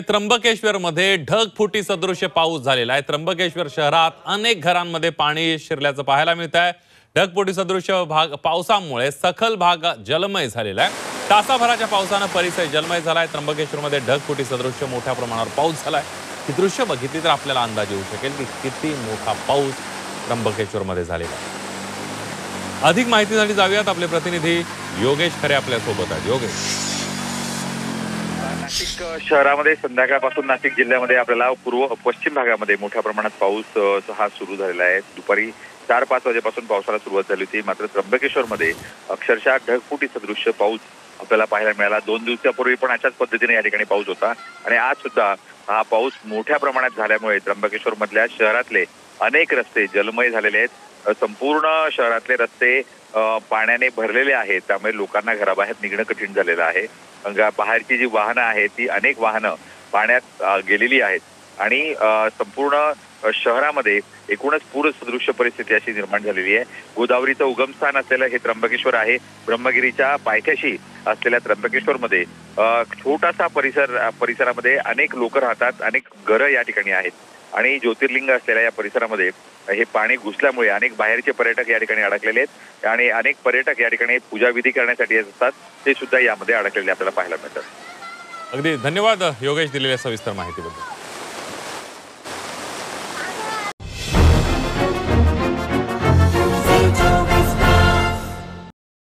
त्र्यंबकेश्वरमध्ये ढगफुटी सदृश्य पाऊस झालेला आहे। त्र्यंबकेश्वर शहरात अनेक घरांमध्ये पाणी शिरल्याचं पाहायला मिळत आहे। ढगफुटी सदृश्य पावसामुळे सखल भाग जलमय झालेला आहे। तासाभराच्या पावसाने परिसर जलमय झालाय। त्र्यंबकेश्वरमध्ये ढगफुटी सदृश्य मोठ्या प्रमाणावर पाऊस झालाय। ही दृश्य बघितली तर आपल्याला अंदाज येऊ शकेल की किती मोठा पाऊस त्र्यंबकेश्वरमध्ये झालेला आहे। अधिक माहितीसाठी जाऊयात, आपले प्रतिनिधी योगेश खरे आपल्या सोबत आहेत। योगेश, नाशिक शहरामध्ये संध्याकाळपासून नाशिक जिल्ह्यामध्ये आपल्याला पूर्व पश्चिम भागामध्ये मोठ्या प्रमाणात पाऊस हा सुरू झालेला आहे। दुपारी 4-5 वाजेपासून पावसाला सुरुवात झाली होती, मात्र त्र्यंबकेश्वरमध्ये अक्षरशः ढगफुटी सदृश्य पाऊस आपल्याला पाहायला मिळाला। 2 दिवसापूर्वी पण अशाच पद्धतीने या ठिकाणी पाऊस होता आणि आज सुद्धा हा पाऊस मोठ्या प्रमाणात झाल्यामुळे त्र्यंबकेश्वर मधल्या शहरातले अनेक रस्ते जलमय झालेले आहेत। संपूर्ण शहरातले रस्ते पाण्याने भरलेले आहेत, त्यामुळे लोकांना घराबाहेर निघणं कठीण झालेलं आहे। बाहेरची जी वाहनं आहेत ती अनेक वाहनं पाण्यात गेलेली आहेत आणि संपूर्ण शहरामध्ये एकूणच पूरसदृश्य परिस्थिती अशी निर्माण झालेली आहे। गोदावरीचं उगमस्थान असलेलं हे त्र्यंबकेश्वर आहे। ब्रह्मगिरीच्या पायथ्याशी असलेल्या त्र्यंबकेश्वरमध्ये छोटासा परिसरामध्ये अनेक लोक राहतात, अनेक घरं या ठिकाणी आहेत आणि ज्योतिर्लिंग असलेल्या या परिसरामध्ये हे पाणी घुसल्यामुळे अनेक बाहेरचे पर्यटक या ठिकाणी अडकलेले आहेत आणि अनेक पर्यटक या ठिकाणी पूजाविधी करण्यासाठी येत असतात, ते सुद्धा यामध्ये अडकलेले आपल्याला पाहायला मिळतात। अगदी धन्यवाद योगेश दिलेल्या सविस्तर माहितीबद्दल।